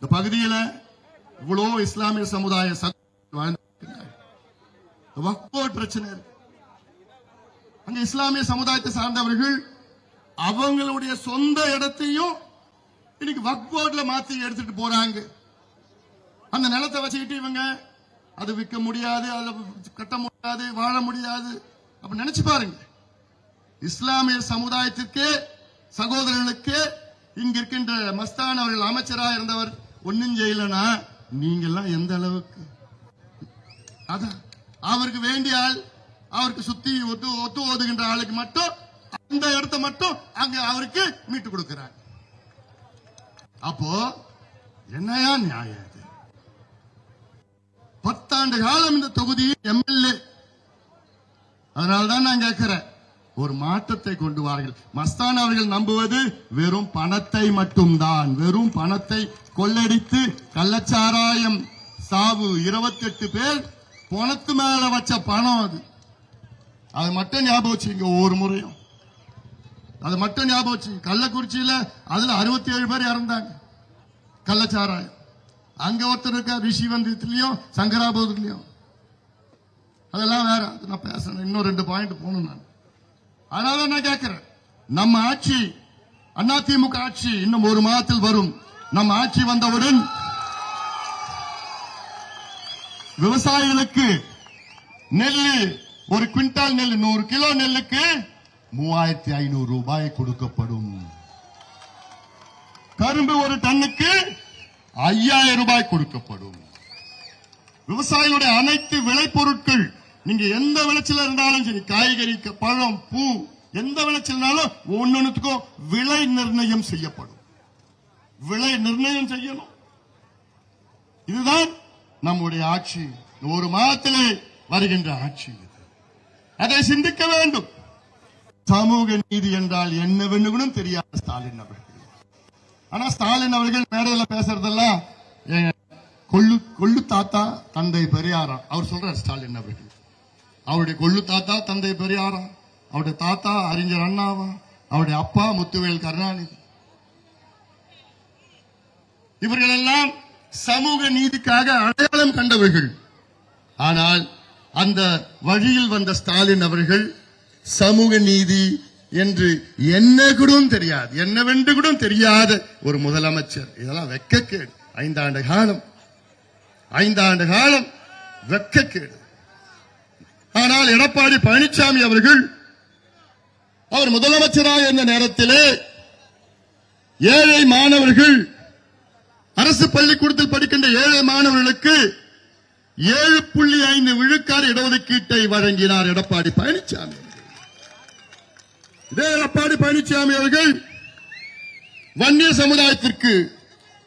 இந்த பகுதியில இவ்வளவு இஸ்லாமிய சமுதாய பிரச்சனை இருக்கு. அங்க இஸ்லாமிய சமுதாயத்தை சார்ந்தவர்கள் அவங்களுடைய சொந்த இடத்தையும் இன்னைக்கு வக்ஃப் போர்டுல மாத்தி எடுத்துட்டு போறாங்க. அந்த நிலத்தை வச்சுக்கிட்டு இவங்க அது விற்க முடியாது, அதுல கட்ட முடியாது, வாழ முடியாது அப்ப நினைச்சு பாருங்க. இஸ்லாமிய சமுதாயத்திற்கு சகோதரர்களுக்கு இங்க இருக்கின்ற மஸ்தான் அவர்கள் அமைச்சராக இருந்தவர் ஒன்னும் செய்யலனா நீங்க எல்லாம் எந்த அளவுக்கு அதான் அவருக்கு வேண்டிய ஆள் அவருக்கு சுத்தி ஒத்து ஓதுகின்ற ஆளுக்கு மட்டும் அந்த இடத்தை மட்டும் அங்க அவருக்கு மீட்டு கொடுக்கிறார். அப்போ என்னையா நியாயம்? 10 ஆண்டு காலம் இந்த தொகுதியில் எம்எல்ஏ. அதனால்தான் நான் கேட்கிறேன், ஒரு மாற்றத்தை கொண்டு வார்கள். மஸ்தான் அவர்கள் நம்புவது வெறும் பணத்தை மட்டும்தான். வெறும் பணத்தை கொள்ளடித்து கள்ளச்சாராயம் சாவு 28 பேர் பணத்து மேல வச்ச பணம் அது மட்டும் ஞாபகம் வச்சுங்க. ஒவ்வொரு முறையும் அது மட்டும் ஞாபகம் வச்சு. கள்ளக்குறிச்சியில அதுல 67 பேர் இறந்தாங்க கள்ளச்சாராயம். அங்க ஒருத்தர் இருக்க ரிஷிவந்தியத்திலயும் சங்கராபுரத்திலயும். அதெல்லாம் வேற, நான் பேசுறேன். இன்னும் 2 பாயிண்ட் போகணும் நான். அதனால நான் கேட்கிறேன், நம்ம ஆட்சி அதிமுக ஆட்சி இன்னும் 1 மாதத்தில் வரும். நம்ம ஆட்சி வந்தவுடன் விவசாயிகளுக்கு நெல்லு, ஒரு குவிண்டால் நெல், 100 கிலோ நெல்லுக்கு 3500 ரூபாய் கொடுக்கப்படும். கரும்பு ஒரு டன்னுக்கு 5000 ரூபாய் கொடுக்கப்படும். விவசாயிகளுடைய அனைத்து விளைபொருட்கள், நீங்க எந்த விளைச்சல் இருந்தாலும் சரி, காய்கறி, பழம், பூ, எந்த விளைச்சல்னாலும் ஒன்னொன்னுக்கும் விலை நிர்ணயம் செய்யப்படும். விலை நிர்ணயம் செய்யணும். இதுதான் நம்முடைய ஆட்சி. 1 மாதத்திலே வருகின்ற ஆட்சி. அதை சிந்திக்க வேண்டும். சமூக நீதி என்றால் என்னவென்று கூட தெரியாது ஸ்டாலின் அவர்கள். ஆனா ஸ்டாலின் அவர்கள் மேடையில் பேசுறதெல்லாம் கொள்ளு தாத்தா தந்தை பெரியாரா அவர் சொல்றார். ஸ்டாலின் அவர்கள் அவருடைய கொள்ளு தாத்தா தந்தை பெரியாரா, அவருடைய தாத்தா அறிஞர் அண்ணாவா, அவருடைய அப்பா முத்துவேல் கருணாநிதி. இவர்கள் எல்லாம் சமூக நீதிக்காக அடையாளம் கண்டவர்கள். ஆனால் அந்த வழியில் வந்த ஸ்டாலின் அவர்கள் சமூக நீதி என்று என்ன கூட தெரியாது, என்னவென்று கூட தெரியாத ஒரு முதலமைச்சர். இதெல்லாம் வெட்கக்கேடு. 5 ஆண்டு காலம் வெட்கக்கேடு. ஆனால் எடப்பாடி பழனிசாமி அவர்கள் அவர் முதலமைச்சராக இருந்த நேரத்திலே ஏழை மாணவர்கள், அரசு பள்ளிக்கூடத்தில் படிக்கின்ற ஏழை மாணவர்களுக்கு 7.5 விழுக்காடு இடஒதுக்கீட்டை வழங்கினார் எடப்பாடி பழனிசாமி அவர்கள். இதே எடப்பாடி பழனிசாமி அவர்கள் வன்னிய சமுதாயத்திற்கு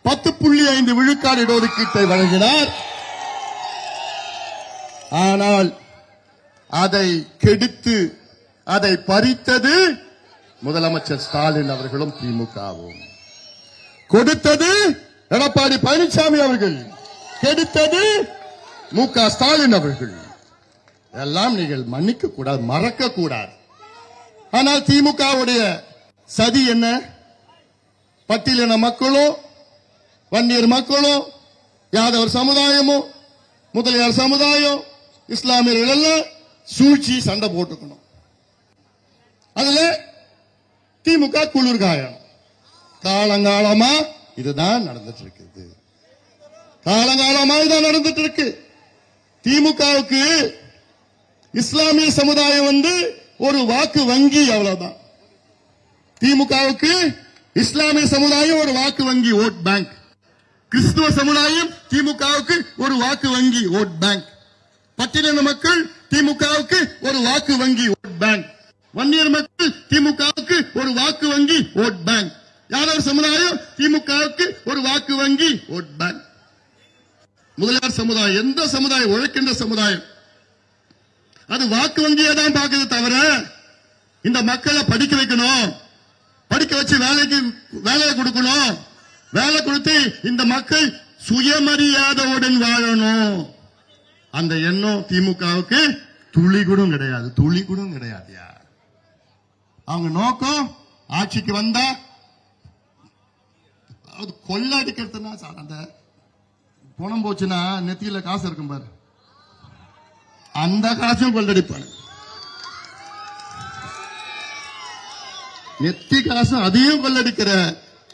10.5 விழுக்காடு இடஒதுக்கீட்டை வழங்கினார். ஆனால் அதை கெடுத்து அதை பறித்தது முதலமைச்சர் ஸ்டாலின் அவர்களும் திமுகவும். கொடுத்தது எடப்பாடி பழனிசாமி அவர்கள், கெடுத்தது மு.க. ஸ்டாலின் அவர்கள். எல்லாம் நீங்கள் மன்னிக்க கூடாது, மறக்க கூடாது. ஆனால் திமுகவுடைய சதி என்ன? பட்டியலின மக்களும், வன்னியர் மக்களும், யாதவர் சமுதாயமும், முதலியார் சமுதாயம், இஸ்லாமியர்கள் எல்லாம் சூழ்ச்சி சண்டை போட்டுக்கணும். அதுல திமுக குளிர்காயம். காலங்காலமா இதுதான் நடந்துட்டு இருக்குது. காலங்காலமா இதுதான் நடந்துட்டு இருக்கு. திமுகவுக்கு இஸ்லாமிய சமுதாயம் ஒரு வாக்கு வங்கி, அவ்வளவுதான். திமுகவுக்கு இஸ்லாமிய சமுதாயம் ஒரு வாக்கு வங்கி, ஓட் பேங்க். கிறிஸ்துவ சமுதாயம் திமுகவுக்கு ஒரு வாக்கு வங்கி, ஓட் பேங்க். பட்டியலின மக்கள் திமுகவுக்கு ஒரு வாக்கு வங்கி, ஓட் பேங்க். வன்னியர் மக்கள் திமுகவுக்கு ஒரு வாக்கு வங்கி, ஓட் பேங்க். யாதவர் சமுதாயம் திமுகவுக்கு ஒரு வாக்கு வங்கி, ஓட் பேங்க். முதலியார் சமுதாயம், எந்த சமுதாயம், உழைக்கின்ற சமுதாயம், அது வாக்கு வங்கியை தான் பார்க்குது தவிர இந்த மக்களை படிக்க வைக்கணும், படிக்க வச்சு வேலையை கொடுக்கணும், வேலை கொடுத்து இந்த மக்கள் சுயமரியாதையுடன் வாழணும், அந்த எண்ணம் திமுகவுக்கு துளி கூட கிடையாது. துளி கூட கிடையாது. அவங்க நோக்கம் ஆட்சிக்கு வந்தா அது கொள்ளடிக்கிறதுனா சார், அந்த பணம் போச்சுன்னா நெத்தியில காசு இருக்கும் பாரு, அந்த காசும் கொள்ளடிப்பாங்க. நெத்தி காசு அதையும் கொள்ளடிக்கிற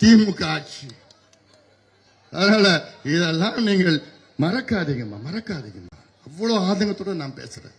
திமுக ஆட்சி. அதனால இதெல்லாம் நீங்கள் மறக்காதீங்கம்மா, மறக்காதீங்கம்மா. அவ்வளவு ஆதங்கத்தோட நான் பேசுறேன்.